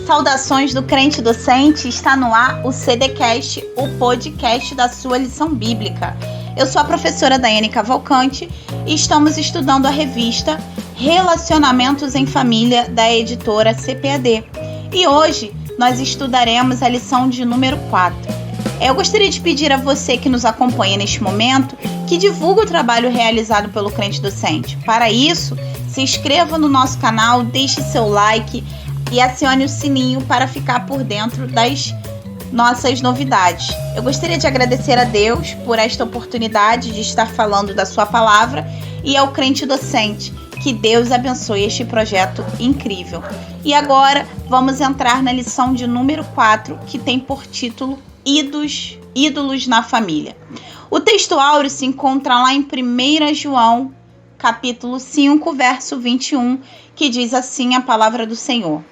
Saudações do crente docente, está no ar o CDcast, o podcast da sua lição bíblica. Eu sou a professora Daiane Cavalcante e estamos estudando a revista Relacionamentos em Família da editora CPAD. E hoje nós estudaremos a lição de número 4. Eu gostaria de pedir a você que nos acompanha neste momento que divulgue o trabalho realizado pelo crente docente. Para isso, se inscreva no nosso canal, deixe seu like e acione o sininho para ficar por dentro das nossas novidades. Eu gostaria de agradecer a Deus por esta oportunidade de estar falando da sua palavra e ao crente docente. Que Deus abençoe este projeto incrível. E agora vamos entrar na lição de número 4, que tem por título Ídolos na Família. O texto áureo se encontra lá em 1 João, capítulo 5, verso 21, que diz assim a palavra do Senhor: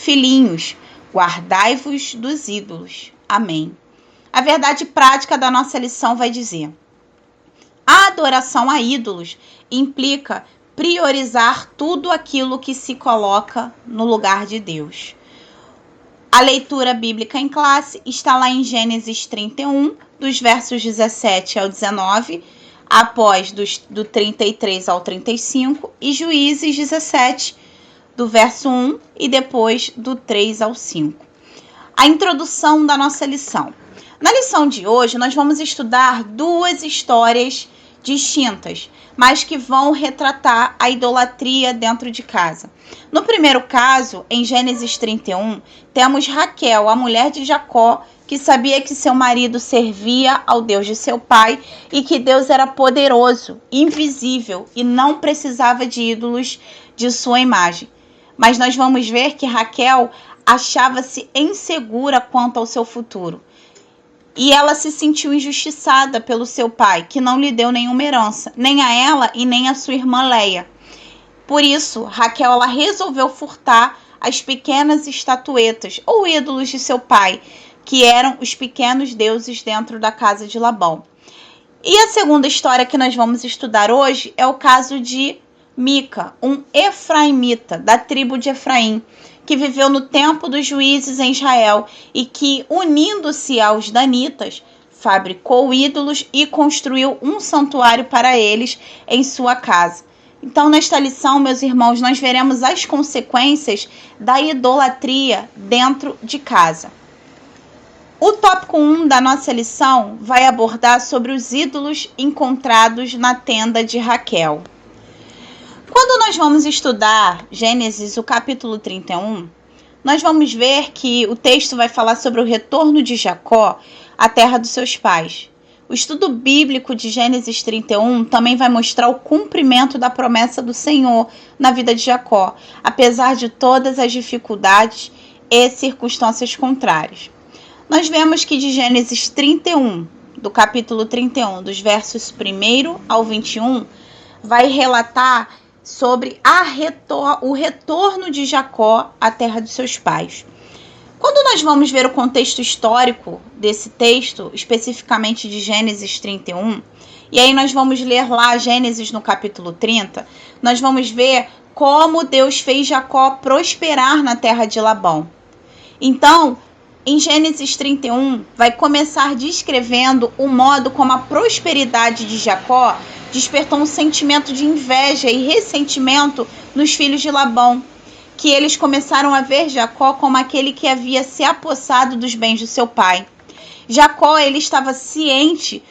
Filhinhos, guardai-vos dos ídolos. Amém. A verdade prática da nossa lição vai dizer: a adoração a ídolos implica priorizar tudo aquilo que se coloca no lugar de Deus. A leitura bíblica em classe está lá em Gênesis 31, dos versos 17 ao 19, após do 33 ao 35, e Juízes 17, do verso 1 e depois do 3 ao 5. A introdução da nossa lição. Na lição de hoje, nós vamos estudar duas histórias distintas, mas que vão retratar a idolatria dentro de casa. No primeiro caso, em Gênesis 31, temos Raquel, a mulher de Jacó, que sabia que seu marido servia ao Deus de seu pai e que Deus era poderoso, invisível e não precisava de ídolos de sua imagem. Mas nós vamos ver que Raquel achava-se insegura quanto ao seu futuro. E ela se sentiu injustiçada pelo seu pai, que não lhe deu nenhuma herança, nem a ela e nem a sua irmã Leia. Por isso, Raquel ela resolveu furtar as pequenas estatuetas ou ídolos de seu pai, que eram os pequenos deuses dentro da casa de Labão. E a segunda história que nós vamos estudar hoje é o caso de Mica, um efraimita da tribo de Efraim, que viveu no tempo dos juízes em Israel e que, unindo-se aos danitas, fabricou ídolos e construiu um santuário para eles em sua casa. Então, nesta lição, meus irmãos, nós veremos as consequências da idolatria dentro de casa. O tópico 1 da nossa lição vai abordar sobre os ídolos encontrados na tenda de Raquel. Quando nós vamos estudar Gênesis, o capítulo 31, nós vamos ver que o texto vai falar sobre o retorno de Jacó à terra dos seus pais. O estudo bíblico de Gênesis 31 também vai mostrar o cumprimento da promessa do Senhor na vida de Jacó, apesar de todas as dificuldades e circunstâncias contrárias. Nós vemos que de Gênesis 31, do capítulo 31, dos versos 1 ao 21, vai relatar sobre o retorno de Jacó à terra dos seus pais. Quando nós vamos ver o contexto histórico desse texto, especificamente de Gênesis 31, e aí nós vamos ler lá Gênesis no capítulo 30, nós vamos ver como Deus fez Jacó prosperar na terra de Labão. Então, em Gênesis 31, vai começar descrevendo o modo como a prosperidade de Jacó despertou um sentimento de inveja e ressentimento nos filhos de Labão, que eles começaram a ver Jacó como aquele que havia se apossado dos bens do seu pai. Jacó, ele estava ciente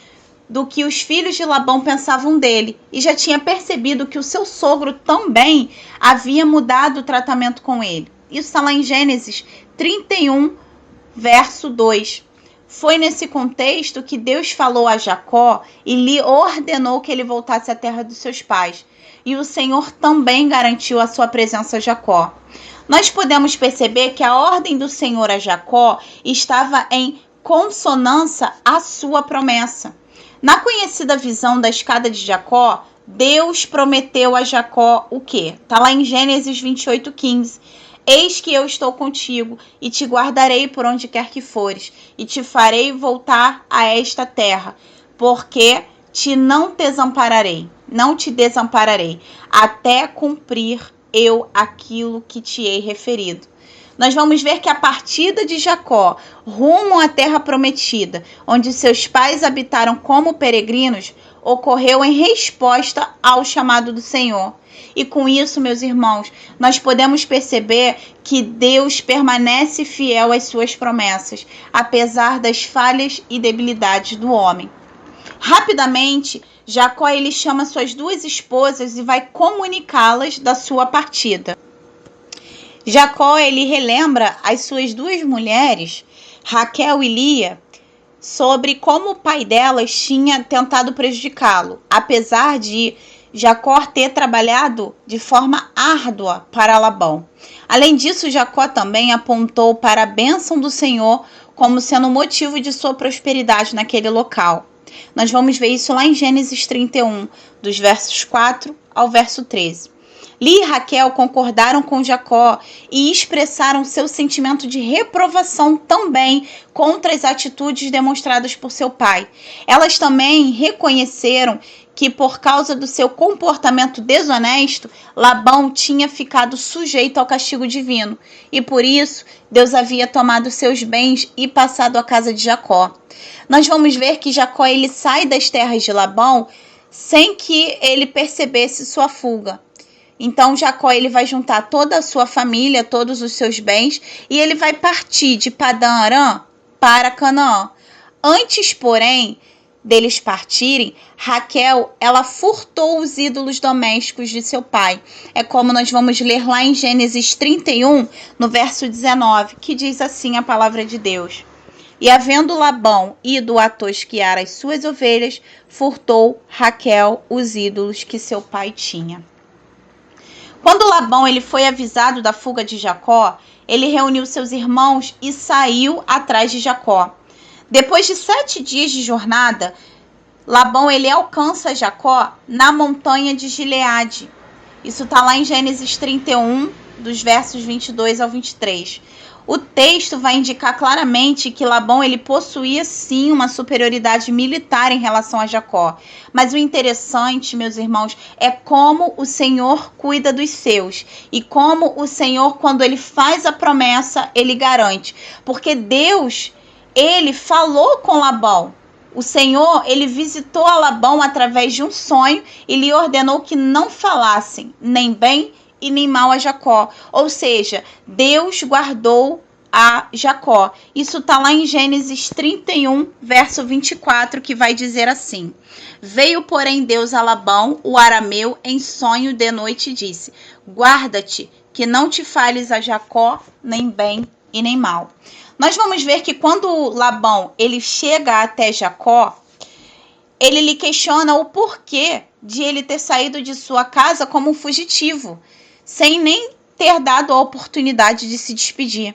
do que os filhos de Labão pensavam dele e já tinha percebido que o seu sogro também havia mudado o tratamento com ele. Isso está lá em Gênesis 31, verso 2. Foi nesse contexto que Deus falou a Jacó e lhe ordenou que ele voltasse à terra dos seus pais. E o Senhor também garantiu a sua presença a Jacó. Nós podemos perceber que a ordem do Senhor a Jacó estava em consonância à sua promessa. Na conhecida visão da escada de Jacó, Deus prometeu a Jacó o quê? Está lá em Gênesis 28:15. Eis que eu estou contigo, e te guardarei por onde quer que fores, e te farei voltar a esta terra, porque não te desampararei, até cumprir eu aquilo que te hei referido. nós vamos ver que a partida de Jacó rumo à terra prometida, onde seus pais habitaram como peregrinos, ocorreu em resposta ao chamado do Senhor. E com isso, meus irmãos, nós podemos perceber que Deus permanece fiel às suas promessas, apesar das falhas e debilidades do homem. Rapidamente, Jacó ele chama suas duas esposas e vai comunicá-las da sua partida. Jacó ele relembra as suas duas mulheres, Raquel e Lia, sobre como o pai delas tinha tentado prejudicá-lo, apesar de Jacó ter trabalhado de forma árdua para Labão. Além disso, Jacó também apontou para a bênção do Senhor como sendo motivo de sua prosperidade naquele local. Nós vamos ver isso lá em Gênesis 31, dos versos 4 ao verso 13. Lia e Raquel concordaram com Jacó e expressaram seu sentimento de reprovação também contra as atitudes demonstradas por seu pai. Elas também reconheceram que por causa do seu comportamento desonesto, Labão tinha ficado sujeito ao castigo divino e por isso Deus havia tomado seus bens e passado à casa de Jacó. Nós vamos ver que Jacó ele sai das terras de Labão sem que ele percebesse sua fuga. Então Jacó ele vai juntar toda a sua família, todos os seus bens, e ele vai partir de Padã-Arã para Canaã. Antes, porém, deles partirem, Raquel ela furtou os ídolos domésticos de seu pai. É como nós vamos ler lá em Gênesis 31, no verso 19, que diz assim a palavra de Deus. E havendo Labão ido a tosquiar as suas ovelhas, furtou Raquel os ídolos que seu pai tinha. Quando Labão ele foi avisado da fuga de Jacó, ele reuniu seus irmãos e saiu atrás de Jacó. Depois de 7 dias de jornada, Labão ele alcança Jacó na montanha de Gileade. Isso está lá em Gênesis 31, dos versos 22 ao 23. O texto vai indicar claramente que Labão ele possuía sim uma superioridade militar em relação a Jacó. Mas o interessante, meus irmãos, é como o Senhor cuida dos seus. E como o Senhor, quando ele faz a promessa, ele garante. Porque Deus, ele falou com Labão. O Senhor, ele visitou a Labão através de um sonho e lhe ordenou que não falassem nem bem e nem mal a Jacó. Ou seja, Deus guardou a Jacó. Isso está lá em Gênesis 31, verso 24, que vai dizer assim. Veio, porém, Deus a Labão, o arameu, em sonho de noite e disse, guarda-te, que não te fales a Jacó, nem bem e nem mal. Nós vamos ver que quando Labão ele chega até Jacó, ele lhe questiona o porquê de ele ter saído de sua casa como um fugitivo, sem nem ter dado a oportunidade de se despedir.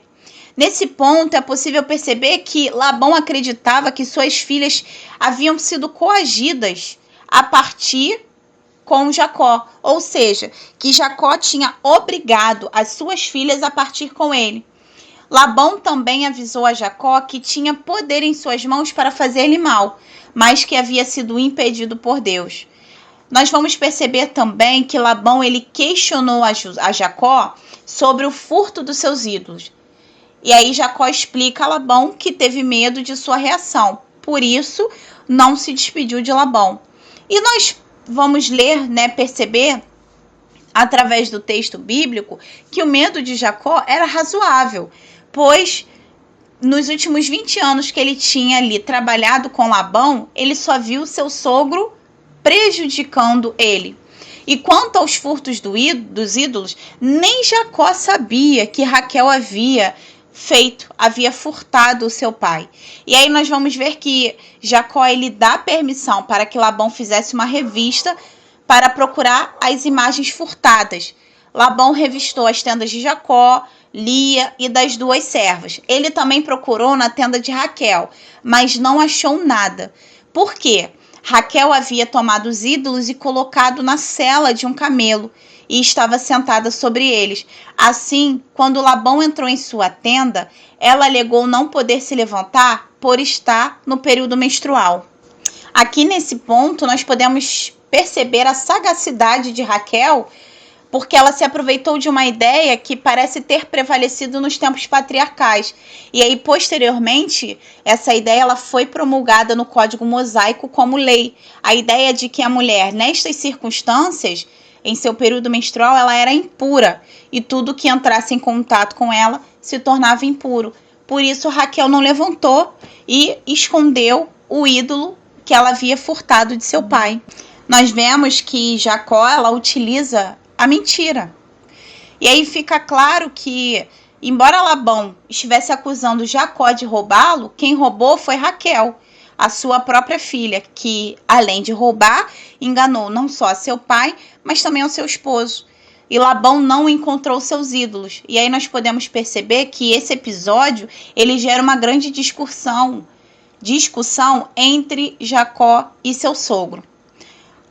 Nesse ponto, é possível perceber que Labão acreditava que suas filhas haviam sido coagidas a partir com Jacó, ou seja, que Jacó tinha obrigado as suas filhas a partir com ele. Labão também avisou a Jacó que tinha poder em suas mãos para fazer-lhe mal, mas que havia sido impedido por Deus. Nós vamos perceber também que Labão ele questionou a Jacó sobre o furto dos seus ídolos. E aí Jacó explica a Labão que teve medo de sua reação, por isso não se despediu de Labão. E nós vamos ler, perceber, através do texto bíblico, que o medo de Jacó era razoável, pois nos últimos 20 anos que ele tinha ali trabalhado com Labão, ele só viu seu sogro prejudicando ele. E quanto aos furtos dos ídolos, nem Jacó sabia que Raquel havia furtado o seu pai. E aí nós vamos ver que Jacó ele dá permissão para que Labão fizesse uma revista para procurar as imagens furtadas. Labão revistou as tendas de Jacó, Lia e das duas servas. Ele também procurou na tenda de Raquel, mas não achou nada. Por quê? Raquel havia tomado os ídolos e colocado na sela de um camelo e estava sentada sobre eles. Assim, quando Labão entrou em sua tenda, ela alegou não poder se levantar por estar no período menstrual. Aqui nesse ponto, nós podemos perceber a sagacidade de Raquel porque ela se aproveitou de uma ideia que parece ter prevalecido nos tempos patriarcais. E aí, posteriormente, essa ideia ela foi promulgada no Código Mosaico como lei. A ideia de que a mulher, nestas circunstâncias, em seu período menstrual, ela era impura e tudo que entrasse em contato com ela se tornava impuro. Por isso, Raquel não levantou e escondeu o ídolo que ela havia furtado de seu pai. Nós vemos que Jacó ela utiliza a mentira. E aí fica claro que, embora Labão estivesse acusando Jacó de roubá-lo, quem roubou foi Raquel, a sua própria filha, que, além de roubar, enganou não só a seu pai, mas também ao seu esposo. E Labão não encontrou seus ídolos. E aí nós podemos perceber que esse episódio ele gera uma grande discussão entre Jacó e seu sogro.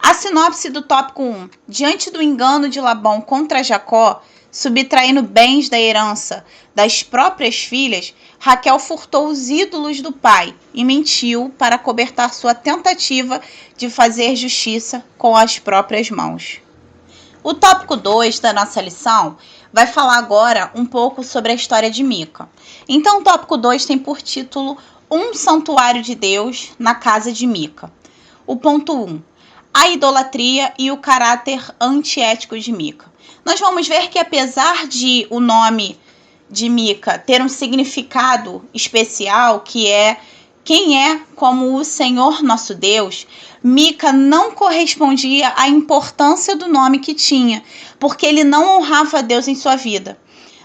A sinopse do tópico 1. Diante do engano de Labão contra Jacó, subtraindo bens da herança das próprias filhas, Raquel furtou os ídolos do pai e mentiu para cobertar sua tentativa de fazer justiça com as próprias mãos. O tópico 2 da nossa lição vai falar agora um pouco sobre a história de Mica. Então, o tópico 2 tem por título Um Santuário de Deus na Casa de Mica. O ponto 1. A idolatria e o caráter antiético de Mica. Nós vamos ver que, apesar de o nome de Mica ter um significado especial, que é quem é como o Senhor nosso Deus, Mica não correspondia à importância do nome que tinha, porque ele não honrava a Deus em sua vida.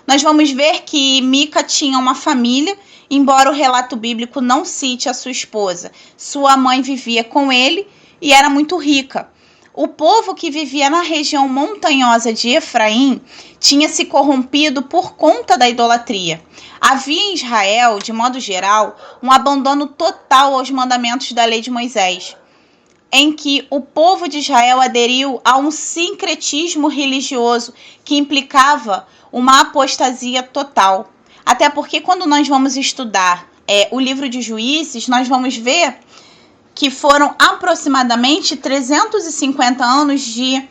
Nós vamos ver que Mica tinha uma família, embora o relato bíblico não cite a sua esposa. Sua mãe vivia com ele e era muito rica. O povo que vivia na região montanhosa de Efraim tinha se corrompido por conta da idolatria. Havia em Israel, de modo geral, um abandono total aos mandamentos da lei de Moisés, em que o povo de Israel aderiu a um sincretismo religioso que implicava uma apostasia total. Até porque quando nós vamos estudar o livro de Juízes, nós vamos ver que foram aproximadamente 350 anos de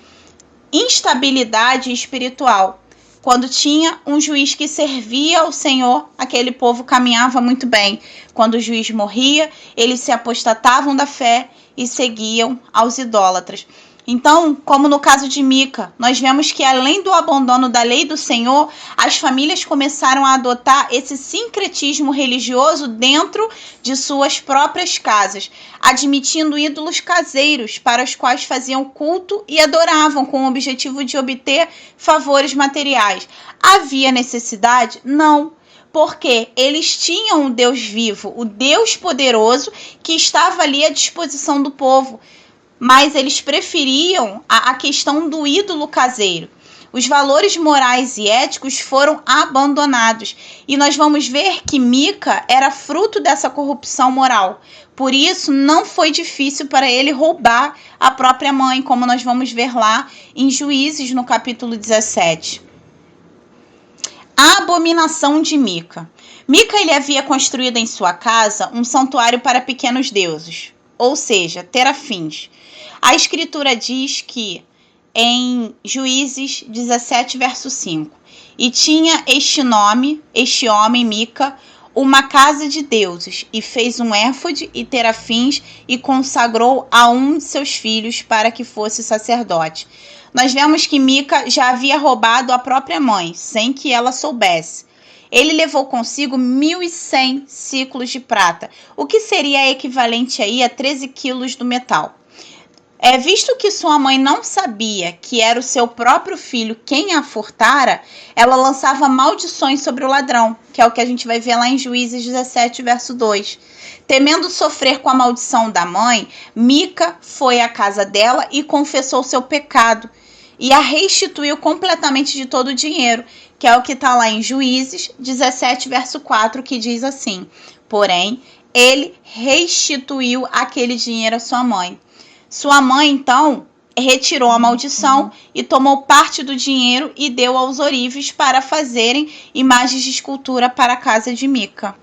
instabilidade espiritual. Quando tinha um juiz que servia ao Senhor, aquele povo caminhava muito bem. Quando o juiz morria, eles se apostatavam da fé e seguiam aos idólatras. Então, como no caso de Mica, nós vemos que além do abandono da lei do Senhor, as famílias começaram a adotar esse sincretismo religioso dentro de suas próprias casas, admitindo ídolos caseiros para os quais faziam culto e adoravam com o objetivo de obter favores materiais. Havia necessidade? Não. Porque eles tinham um Deus vivo, o Deus poderoso que estava ali à disposição do povo. Mas eles preferiam a questão do ídolo caseiro. Os valores morais e éticos foram abandonados. E nós vamos ver que Mica era fruto dessa corrupção moral. Por isso, não foi difícil para ele roubar a própria mãe, como nós vamos ver lá em Juízes, no capítulo 17. A abominação de Mica. Mica ele havia construído em sua casa um santuário para pequenos deuses, ou seja, terafins. A escritura diz que, em Juízes 17, verso 5, e tinha este homem, Mica, uma casa de deuses, e fez um éfode e terafins, e consagrou a um de seus filhos para que fosse sacerdote. Nós vemos que Mica já havia roubado a própria mãe, sem que ela soubesse. Ele levou consigo 1.100 ciclos de prata, o que seria equivalente aí a 13 quilos do metal. Visto que sua mãe não sabia que era o seu próprio filho quem a furtara, ela lançava maldições sobre o ladrão, que é o que a gente vai ver lá em Juízes 17, verso 2. Temendo sofrer com a maldição da mãe, Mica foi à casa dela e confessou seu pecado, e a restituiu completamente de todo o dinheiro, que é o que está lá em Juízes 17, verso 4, que diz assim: porém, ele restituiu aquele dinheiro à sua mãe. Sua mãe, então, retirou a maldição e tomou parte do dinheiro e deu aos ourives para fazerem imagens de escultura para a casa de Mica.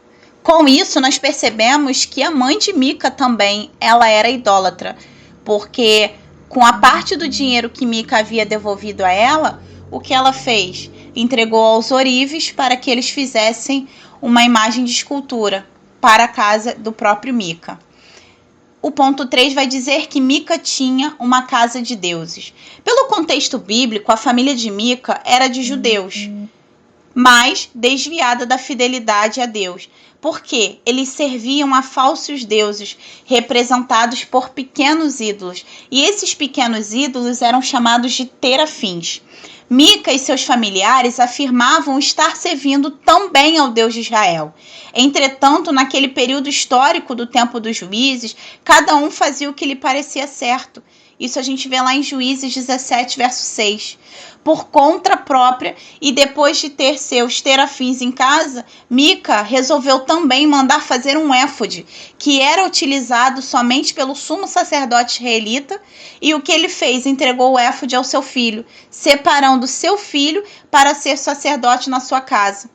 Com isso, nós percebemos que a mãe de Mica também ela era idólatra, porque com a parte do dinheiro que Mica havia devolvido a ela, o que ela fez? Entregou aos ourives para que eles fizessem uma imagem de escultura para a casa do próprio Mica. O ponto 3 vai dizer que Mica tinha uma casa de deuses. Pelo contexto bíblico, a família de Mica era de judeus, mas desviada da fidelidade a Deus, porque eles serviam a falsos deuses, representados por pequenos ídolos, e esses pequenos ídolos eram chamados de terafins. Mica e seus familiares afirmavam estar servindo também ao Deus de Israel. Entretanto, naquele período histórico do tempo dos juízes, cada um fazia o que lhe parecia certo. Isso a gente vê lá em Juízes 17, verso 6. Por conta própria e depois de ter seus terafins em casa, Mica resolveu também mandar fazer um éfode, que era utilizado somente pelo sumo sacerdote israelita, e o que ele fez? Entregou o éfode ao seu filho, separando seu para ser sacerdote na sua casa.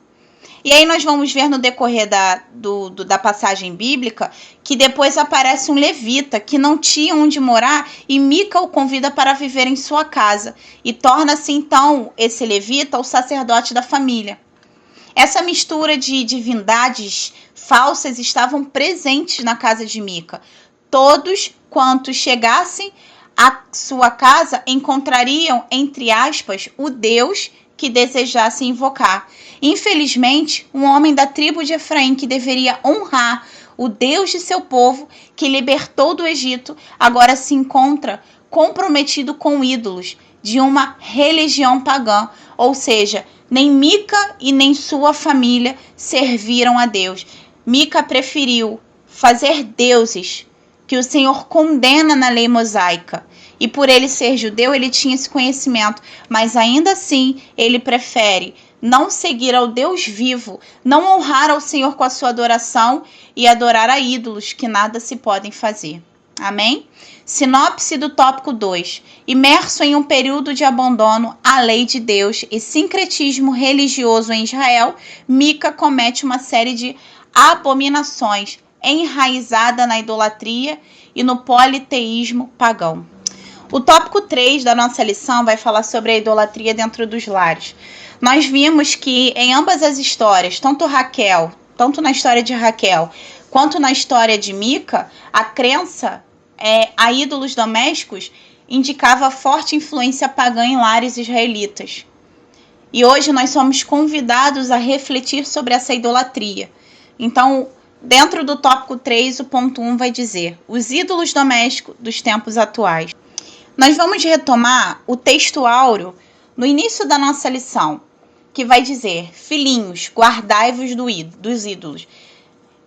E aí nós vamos ver no decorrer da passagem bíblica que depois aparece um levita que não tinha onde morar e Mica o convida para viver em sua casa e torna-se então esse levita o sacerdote da família. Essa mistura de divindades falsas estavam presentes na casa de Mica. Todos quantos chegassem à sua casa encontrariam, entre aspas, o Deus que desejasse invocar. Infelizmente, um homem da tribo de Efraim que deveria honrar o Deus de seu povo, que libertou do Egito, agora se encontra comprometido com ídolos de uma religião pagã, ou seja, nem Mica e nem sua família serviram a Deus. Mica preferiu fazer deuses que o Senhor condena na lei mosaica. E por ele ser judeu, ele tinha esse conhecimento, mas ainda assim ele prefere não seguir ao Deus vivo, não honrar ao Senhor com a sua adoração e adorar a ídolos que nada se podem fazer. Amém? Sinopse do tópico 2. Imerso em um período de abandono à lei de Deus e sincretismo religioso em Israel, Mica comete uma série de abominações enraizada na idolatria e no politeísmo pagão. O tópico 3 da nossa lição vai falar sobre a idolatria dentro dos lares. Nós vimos que em ambas as histórias, tanto na história de Raquel, quanto na história de Mica, a crença a ídolos domésticos indicava forte influência pagã em lares israelitas. E hoje nós somos convidados a refletir sobre essa idolatria. Então, dentro do tópico 3, o ponto 1 vai dizer: os ídolos domésticos dos tempos atuais. Nós vamos retomar o texto áureo no início da nossa lição, que vai dizer: filhinhos, guardai-vos dos ídolos.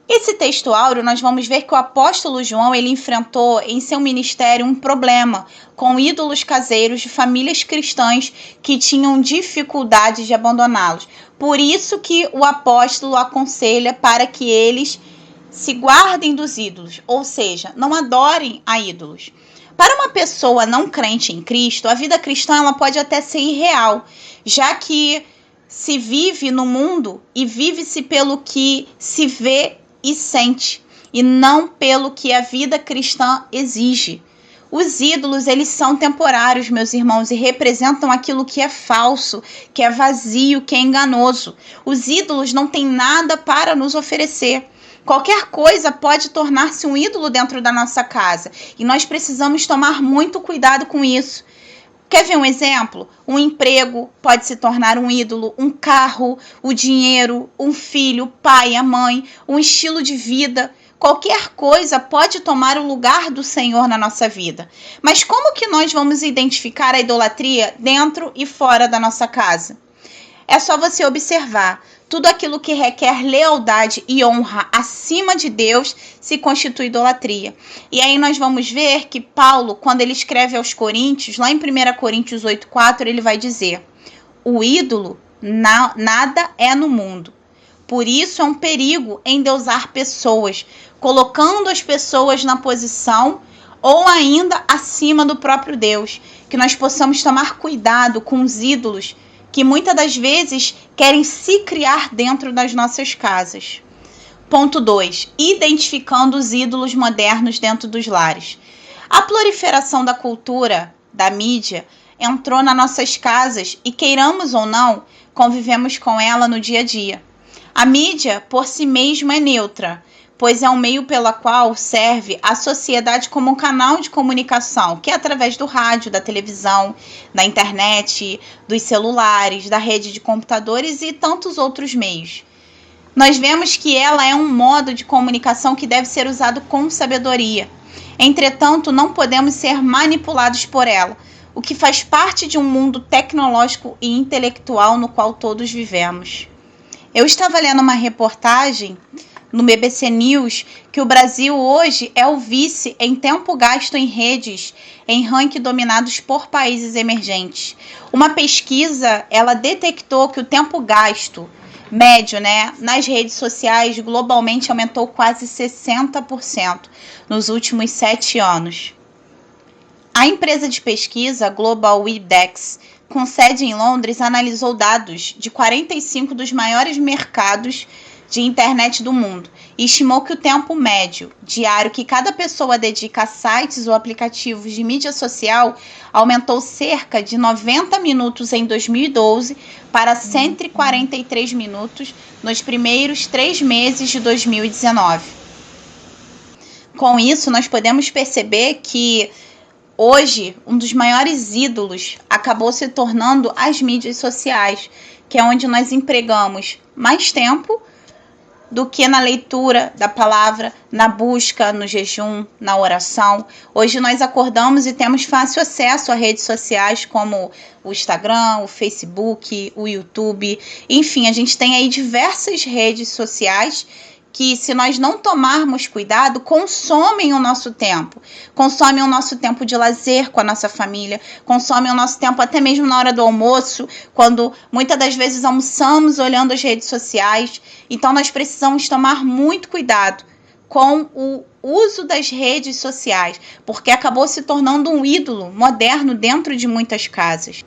Esse texto áureo, nós vamos ver que o apóstolo João ele enfrentou em seu ministério um problema com ídolos caseiros de famílias cristãs que tinham dificuldade de abandoná-los. Por isso que o apóstolo aconselha para que eles se guardem dos ídolos, ou seja, não adorem a ídolos. Para uma pessoa não crente em Cristo, a vida cristã ela pode até ser irreal, já que se vive no mundo e vive-se pelo que se vê e sente, e não pelo que a vida cristã exige. Os ídolos, eles são temporários, meus irmãos, e representam aquilo que é falso, que é vazio, que é enganoso. Os ídolos não têm nada para nos oferecer. Qualquer coisa pode tornar-se um ídolo dentro da nossa casa, e nós precisamos tomar muito cuidado com isso. Quer ver um exemplo? Um emprego pode se tornar um ídolo, um carro, o dinheiro, um filho, o pai, a mãe, um estilo de vida. Qualquer coisa pode tomar o lugar do Senhor na nossa vida. Mas como que nós vamos identificar a idolatria dentro e fora da nossa casa? É só você observar. Tudo aquilo que requer lealdade e honra acima de Deus se constitui idolatria. E aí nós vamos ver que Paulo, quando ele escreve aos Coríntios, lá em 1 Coríntios 8,4, ele vai dizer: o ídolo nada é no mundo. Por isso é um perigo endeusar pessoas, colocando as pessoas na posição ou ainda acima do próprio Deus. Que nós possamos tomar cuidado com os ídolos que muitas das vezes querem se criar dentro das nossas casas. Ponto 2. Identificando os ídolos modernos dentro dos lares. A proliferação da cultura, da mídia, entrou nas nossas casas e, queiramos ou não, convivemos com ela no dia a dia. A mídia, por si mesma, é neutra, pois é um meio pelo qual serve a sociedade como um canal de comunicação, que é através do rádio, da televisão, da internet, dos celulares, da rede de computadores e tantos outros meios. Nós vemos que ela é um modo de comunicação que deve ser usado com sabedoria. Entretanto, não podemos ser manipulados por ela, o que faz parte de um mundo tecnológico e intelectual no qual todos vivemos. Eu estava lendo uma reportagem no BBC News que o Brasil hoje é o vice em tempo gasto em redes em ranking dominados por países emergentes. Uma pesquisa, ela detectou que o tempo gasto médio, nas redes sociais globalmente aumentou quase 60% nos últimos 7 anos. A empresa de pesquisa Global Index, com sede em Londres, analisou dados de 45 dos maiores mercados de internet do mundo e estimou que o tempo médio diário que cada pessoa dedica a sites ou aplicativos de mídia social aumentou cerca de 90 minutos em 2012 para 143 minutos nos primeiros 3 meses de 2019. Com isso, nós podemos perceber que hoje, um dos maiores ídolos acabou se tornando as mídias sociais, que é onde nós empregamos mais tempo do que na leitura da palavra, na busca, no jejum, na oração. Hoje nós acordamos e temos fácil acesso a redes sociais como o Instagram, o Facebook, o YouTube. Enfim, a gente tem aí diversas redes sociais que, se nós não tomarmos cuidado, consomem o nosso tempo. Consomem o nosso tempo de lazer com a nossa família, consomem o nosso tempo até mesmo na hora do almoço, quando muitas das vezes almoçamos olhando as redes sociais. Então nós precisamos tomar muito cuidado com o uso das redes sociais, porque acabou se tornando um ídolo moderno dentro de muitas casas.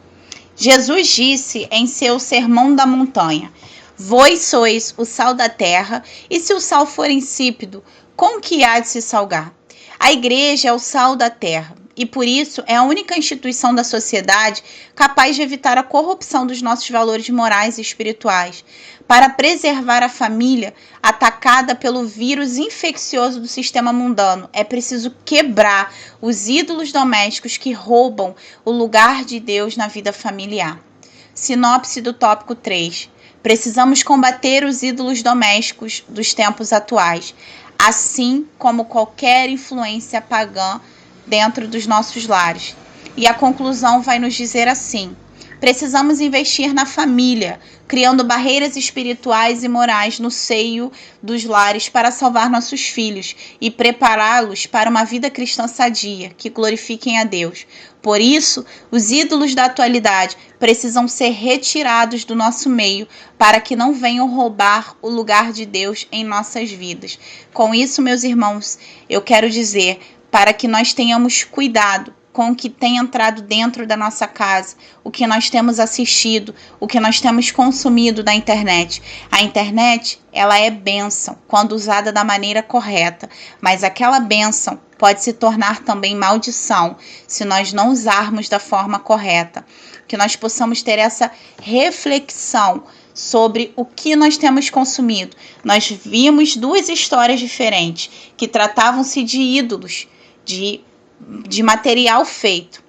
Jesus disse em seu Sermão da Montanha: vós sois o sal da terra, e se o sal for insípido, com que há de se salgar? A igreja é o sal da terra, e por isso é a única instituição da sociedade capaz de evitar a corrupção dos nossos valores morais e espirituais, para preservar a família atacada pelo vírus infeccioso do sistema mundano. É preciso quebrar os ídolos domésticos que roubam o lugar de Deus na vida familiar. Sinopse do tópico 3. Precisamos combater os ídolos domésticos dos tempos atuais, assim como qualquer influência pagã dentro dos nossos lares. E a conclusão vai nos dizer assim: precisamos investir na família, criando barreiras espirituais e morais no seio dos lares para salvar nossos filhos e prepará-los para uma vida cristã sadia, que glorifiquem a Deus. Por isso, os ídolos da atualidade precisam ser retirados do nosso meio para que não venham roubar o lugar de Deus em nossas vidas. Com isso, meus irmãos, eu quero dizer para que nós tenhamos cuidado com o que tem entrado dentro da nossa casa, o que nós temos assistido, o que nós temos consumido da internet. A internet, ela é bênção quando usada da maneira correta, mas aquela bênção pode se tornar também maldição se nós não usarmos da forma correta. Que nós possamos ter essa reflexão sobre o que nós temos consumido. Nós vimos 2 histórias diferentes que tratavam-se de ídolos, de material feito.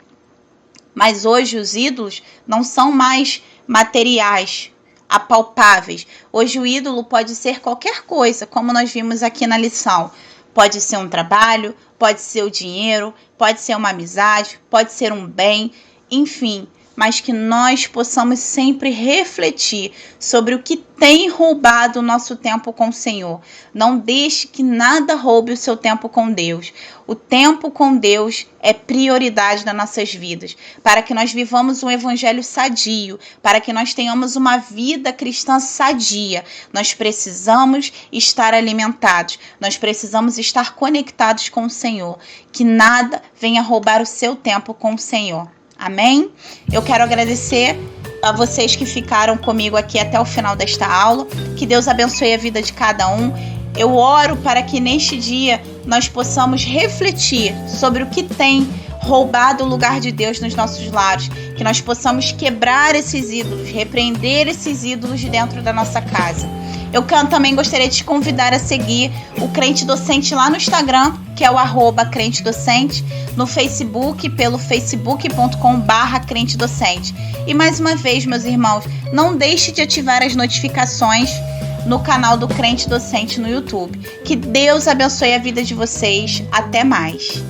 Mas hoje os ídolos não são mais materiais, apalpáveis. Hoje o ídolo pode ser qualquer coisa, como nós vimos aqui na lição. Pode ser um trabalho, pode ser o dinheiro, pode ser uma amizade, pode ser um bem, enfim. Mas que nós possamos sempre refletir sobre o que tem roubado o nosso tempo com o Senhor. Não deixe que nada roube o seu tempo com Deus. O tempo com Deus é prioridade nas nossas vidas, para que nós vivamos um evangelho sadio, para que nós tenhamos uma vida cristã sadia. Nós precisamos estar alimentados, nós precisamos estar conectados com o Senhor. Que nada venha roubar o seu tempo com o Senhor. Amém? Eu quero agradecer a vocês que ficaram comigo aqui até o final desta aula. Que Deus abençoe a vida de cada um. Eu oro para que neste dia nós possamos refletir sobre o que tem roubado o lugar de Deus nos nossos lares, que nós possamos quebrar esses ídolos, repreender esses ídolos de dentro da nossa casa. Eu também gostaria de te convidar a seguir o Crente Docente lá no Instagram, que é o @crentedocente, no Facebook, pelo facebook.com/crentedocente. E mais uma vez, meus irmãos, não deixe de ativar as notificações no canal do Crente Docente no YouTube. Que Deus abençoe a vida de vocês. Até mais.